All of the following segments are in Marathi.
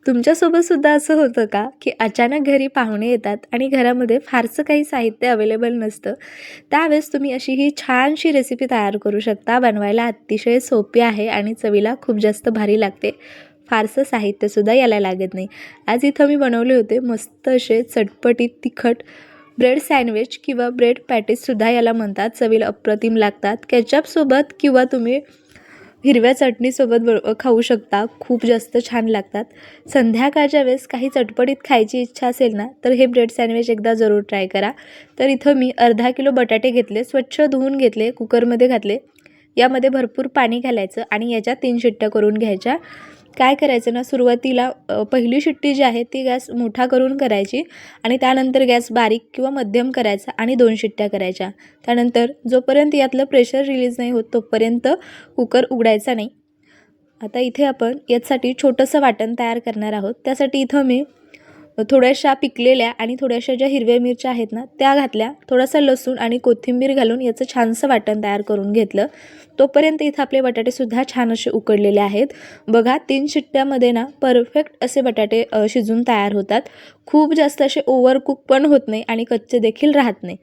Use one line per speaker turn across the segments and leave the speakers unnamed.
तुमच्यासोबतसुद्धा असं होतं का, की अचानक घरी पाहुणे येतात आणि घरामध्ये फारसं काही साहित्य अवेलेबल नसतं. त्यावेळेस तुम्ही अशी ही छानशी रेसिपी तयार करू शकता. बनवायला अतिशय सोपी आहे आणि चवीला खूप जास्त भारी लागते. फारसं साहित्यसुद्धा याला लागत नाही. आज इथं मी बनवले होते मस्त असे चटपटीत तिखट ब्रेड सँडविच किंवा ब्रेड पॅटीससुद्धा याला म्हणतात. चवीला अप्रतिम लागतात. केचपसोबत किंवा तुम्ही हिरव्या चटणीसोबत खाऊ शकता. खूप जास्त छान लागतात. संध्याकाळच्या वेळेस काही चटपटीत खायची इच्छा असेल ना, तर हे ब्रेड सँडविच एकदा जरूर ट्राय करा. तर इथं मी अर्धा किलो बटाटे घेतले, स्वच्छ धुवून घेतले, कुकरमध्ये घातले. यामध्ये भरपूर पाणी घालायचं आणि याच्या 3 शिट्ट्या करून घ्यायच्या. काय करायचं ना, सुरुवातीला पहिली शिट्टी जी आहे ती गॅस मोठा करून करायची आणि त्यानंतर गॅस बारीक किंवा मध्यम करायचा आणि 2 शिट्ट्या करायच्या. त्यानंतर जोपर्यंत यातलं प्रेशर रिलीज नाही होत तोपर्यंत कुकर उघडायचा नाही. आता इथे आपण यासाठी छोटंसं वाटण तयार करणार आहोत. त्यासाठी इथं मी थोड्याशा पिकलेल्या आणि थोड्याशा ज्या हिरव्या मिरच्या आहेत ना त्या घातल्या. थोडासा लसूण आणि कोथिंबीर घालून याचं छानसं वाटण तयार करून घेतलं. तोपर्यंत इथं आपले बटाटेसुद्धा छान असे उकडलेले आहेत. बघा 3 शिट्ट्यामध्ये ना परफेक्ट असे बटाटे शिजून तयार होतात. खूप जास्त असे ओव्हर कुक पण होत नाही आणि कच्चे देखील राहत नाही.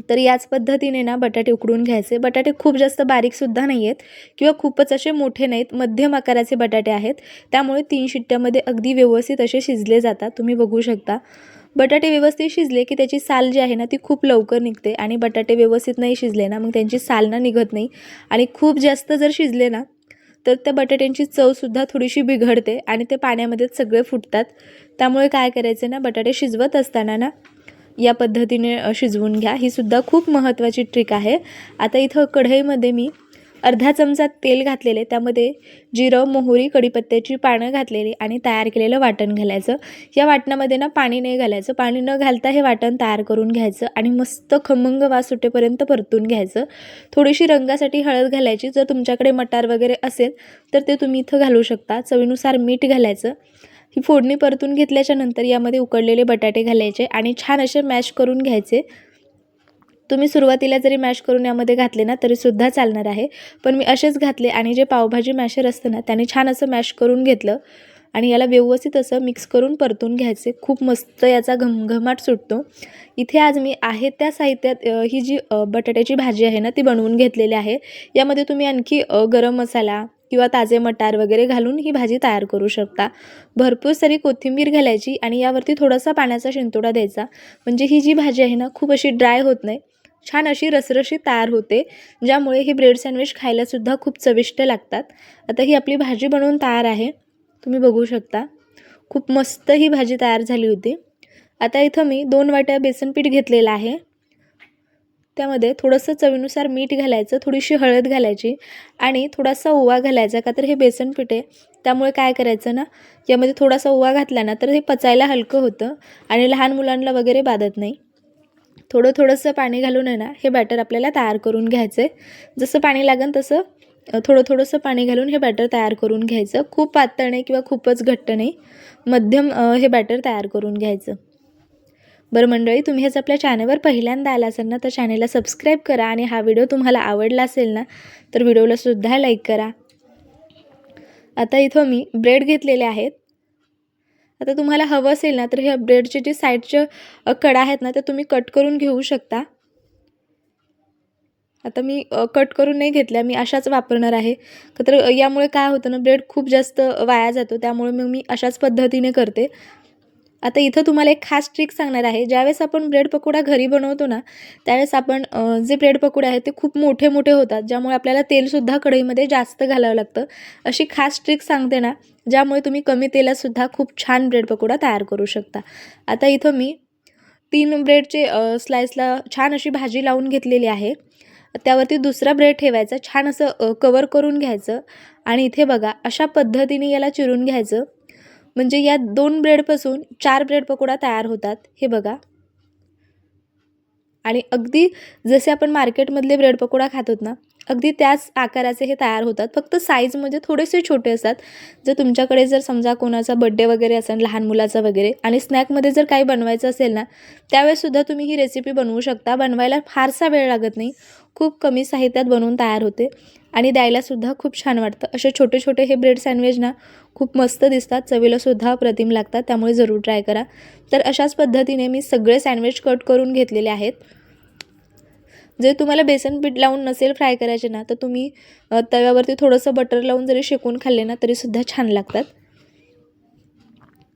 तर याच पद्धतीने ना बटाटे उकडून घ्यायचे. बटाटे खूप जास्त बारीकसुद्धा नाही आहेत किंवा खूपच असे मोठे नाहीत, मध्यम आकाराचे बटाटे आहेत. त्यामुळे 3 शिट्ट्यामध्ये अगदी व्यवस्थित असे शिजले जातात. तुम्ही बघू शकता. बटाटे व्यवस्थित शिजले की त्याची साल जी आहे ना ती खूप लवकर निघते आणि बटाटे व्यवस्थित नाही शिजले ना मग त्यांची साल ना निघत नाही आणि खूप जास्त जर शिजले ना तर त्या बटाट्यांची चवसुद्धा थोडीशी बिघडते आणि ते पाण्यामध्येच सगळे फुटतात. त्यामुळे काय करायचं ना, बटाटे शिजवत असताना ना या पद्धतीने शिजवून घ्या. ही सुद्धा खूप महत्त्वाची ट्रिक आहे. आता इथं कढईमध्ये मी अर्धा चमचा तेल घातलेले, त्यामध्ये जिरं, मोहरी, कढीपत्त्याची पानं घातलेली आणि तयार केलेलं वाटण घालायचं. या वाटणामध्ये ना पाणी नाही घालायचं. पाणी न घालता हे वाटण तयार करून घ्यायचं आणि मस्त खमंग वास सुटेपर्यंत परतून घ्यायचं. थोडीशी रंगासाठी हळद घालायची. जर तुमच्याकडे मटार वगैरे असेल तर ते तुम्ही इथं घालू शकता. चवीनुसार मीठ घालायचं. ही फोडणी परतून घेतल्याच्या नंतर यामध्ये उकडलेले बटाटे घालायचे आणि छान असे मॅश करून घ्यायचे. तुम्ही सुरुवातीला जरी मॅश करून यामध्ये घातले ना तरीसुद्धा चालणार आहे. पण मी असेच घातले आणि जे पावभाजी मॅशर असतं ना त्याने छान असं मॅश करून घेतलं आणि याला व्यवस्थित असं मिक्स करून परतून घ्यायचे. खूप मस्त याचा घमघमाट सुटतो. इथे आज मी आहे त्या साहित्यात ही जी बटाट्याची भाजी आहे ना ती बनवून घेतलेली आहे. यामध्ये तुम्ही आणखी गरम मसाला किंवा ताजे मटार वगैरे घालून ही भाजी तयार करू शकता. भरपूर सारी कोथिंबीर घालायची आणि यावरती थोडासा पाण्याचा शिंतोडा द्यायचा. म्हणजे ही जी भाजी आहे ना खूप अशी ड्राय होत नाही, छान अशी रसरशीत तयार होते, ज्यामुळे हे ब्रेड सँडविच खायलासुद्धा खूप चविष्ट लागतात. आता ही आपली भाजी बनवून तयार आहे. तुम्ही बघू शकता. खूप मस्त ही भाजी तयार झाली होती. आता इथं मी 2 वाट्या बेसन पीठ घेतलेलं आहे. त्यामध्ये थोडंसं चवीनुसार मीठ घालायचं, थोडीशी हळद घालायची आणि थोडासा ओवा घालायचा. का तर हे बेसन पीठ आहे त्यामुळे काय करायचं ना, यामध्ये थोडासा ओवा घातला ना तर हे पचायला हलकं होतं आणि लहान मुलांना वगैरे बाधत नाही. थोडंसं पाणी घालून आहे ना हे बॅटर आपल्याला तयार करून घ्यायचं आहे. जसं पाणी लागेल तसं थोडंसं पाणी घालून हे बॅटर तयार करून घ्यायचं. खूप पातळ नाही किंवा खूपच घट्ट नाही, मध्यम हे बॅटर तयार करून घ्यायचं. बरं मंडळी, तुम्ही हेच आपल्या चॅनलवर पहिल्यांदा आला असाल ना तर चॅनलला सबस्क्राईब करा आणि हा व्हिडिओ तुम्हाला आवडला असेल ना तर व्हिडिओला सुद्धा लाईक करा. आता इथं मी ब्रेड घेतलेले आहेत. आता तुम्हाला हवं असेल ना तर ह्या ब्रेडचे जे साईडचे कडा आहेत ना ते तुम्ही कट करून घेऊ शकता. आता मी कट करून नाही घेतल्या, मी अशाच वापरणार आहे. तर यामुळे काय होतं ना, ब्रेड खूप जास्त वाया जातो, त्यामुळे मग मी अशाच पद्धतीने करते. आता इथं तुम्हाला एक खास ट्रिक सांगणार आहे. ज्यावेळेस आपण ब्रेड पकोडा घरी बनवतो ना त्यावेळेस आपण जे ब्रेड पकोडे आहेत ते खूप मोठे मोठे होतात, ज्यामुळे आपल्याला तेलसुद्धा कढईमध्ये जास्त घालावं लागतं. अशी खास ट्रिक सांगते ना, ज्यामुळे तुम्ही कमी तेलातसुद्धा खूप छान ब्रेड पकोडा तयार करू शकता. आता इथं मी 3 ब्रेडचे स्लाइसला छान अशी भाजी लावून घेतलेली आहे. त्यावरती दुसरा ब्रेड ठेवायचा, छान असं कवर करून घ्यायचं आणि इथे बघा अशा पद्धतीने याला चिरून घ्यायचं. म्हणजे या 2 ब्रेडपासून 4 ब्रेड पकोडा तयार होतात. हे बघा. आणि अगदी जसे आपण मार्केटमधले ब्रेड पकोडा खातो ना अगदी त्याच आकाराचे हे तयार होतात, फक्त साईजमध्ये थोडेसे छोटे असतात. जर तुमच्याकडे जर समजा कोणाचा बड्डे वगैरे असेल लहान मुलाचा वगैरे आणि स्नॅकमध्ये जर काही बनवायचं असेल ना, त्यावेळेससुद्धा तुम्ही ही रेसिपी बनवू शकता. बनवायला फारसा वेळ लागत नाही, खूप कमी साहित्यात बनवून तयार होते आणि द्यायलासुद्धा खूप छान वाटतं. असे छोटे छोटे हे ब्रेड सँडविच ना खूप मस्त दिसतात, चवीलासुद्धा अप्रतिम लागतात, त्यामुळे जरूर ट्राय करा. तर अशाच पद्धतीने मी सगळे सँडविच कट करून घेतलेले आहेत. जर तुम्हाला बेसन पीठ लावून नसेल फ्राय करायचे ना, तर तुम्ही तव्यावरती थोडंसं बटर लावून जरी शेकून खाल्ले ना तरीसुद्धा छान लागतात.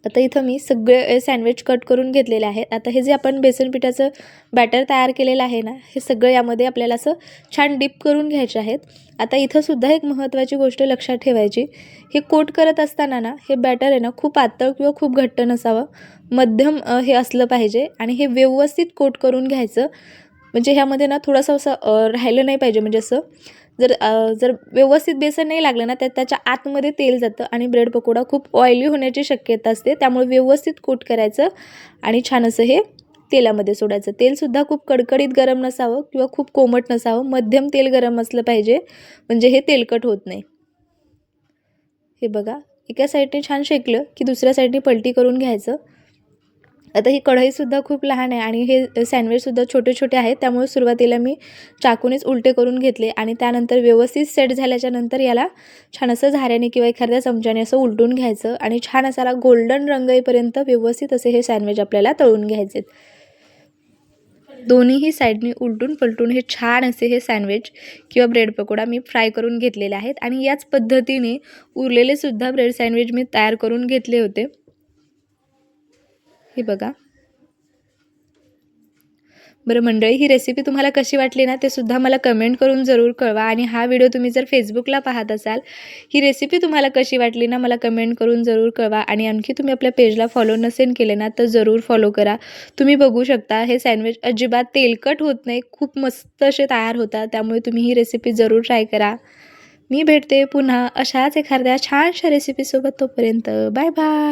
आता इथं मी सगळे सँडविच कट करून घेतलेले आहेत. आता हे जे आपण बेसन पिठाचं बॅटर तयार केलेलं आहे ना, हे सगळं यामध्ये आपल्याला असं छान डिप करून घ्यायचे आहेत. आता इथंसुद्धा एक महत्त्वाची गोष्ट लक्षात ठेवायची, हे कोट करत असताना ना हे बॅटर आहे ना खूप पातळ किंवा खूप घट्ट नसावं, मध्यम हे असलं पाहिजे आणि हे व्यवस्थित कोट करून घ्यायचं. म्हणजे ह्यामध्ये ना थोडंसं असं राहिलं नाही पाहिजे, म्हणजे असं जर व्यवस्थित बेसन नाही लागलं ना तर त्याच्या आतमध्ये तेल जातं आणि ब्रेड पकोडा खूप ऑइली होण्याची शक्यता असते. त्यामुळे व्यवस्थित कोट करायचं आणि छान असं हे तेलामध्ये सोडायचं. तेलसुद्धा खूप कडकडीत गरम नसावं किंवा खूप कोमट नसावं, मध्यम तेल गरम असलं पाहिजे, म्हणजे हे तेलकट होत नाही. हे बघा, एका साईडने छान शेकलं की दुसऱ्या साईडने पलटी करून घ्यायचं. आता ही कढईसुद्धा खूप लहान आहे आणि हे सँडविचसुद्धा छोटे छोटे आहेत, त्यामुळे सुरुवातीला मी चाकूनेच उलटे करून घेतले आणि त्यानंतर व्यवस्थित सेट झाल्याच्या नंतर याला छान असं झाऱ्याने किंवा एखाद्या चमच्याने असं उलटून घ्यायचं आणि छान असा गोल्डन रंग येईपर्यंत व्यवस्थित असे हे सँडविच आपल्याला तळून घ्यायचे. दोन्हीही साईडनी उलटून पलटून हे छान असे हे सँडविच किंवा ब्रेड पकोडा मी फ्राय करून घेतलेले आहेत आणि याच पद्धतीने उरलेले सुद्धा ब्रेड सँडविच मी तयार करून घेतले होते. हे बघा. बरं मंडळी, ही रेसिपी तुम्हाला कशी वाटली ना ते सुद्धा मला कमेंट करून जरूर कळवा आणि हा व्हिडिओ तुम्ही जर फेसबुकला पाहत असाल, ही रेसिपी तुम्हाला कशी वाटली ना मला कमेंट करून जरूर कळवा आणि आणखी तुम्ही आपल्या पेजला फॉलो नसेल केले ना तर जरूर फॉलो करा. तुम्ही बघू शकता हे सँडविच अजिबात तेलकट होत नाही, खूप मस्त असे तयार होतात, त्यामुळे तुम्ही ही रेसिपी जरूर ट्राय करा. मी भेटते पुन्हा अशाच एखाद्या छानशा रेसिपीसोबत. तोपर्यंत बाय बाय.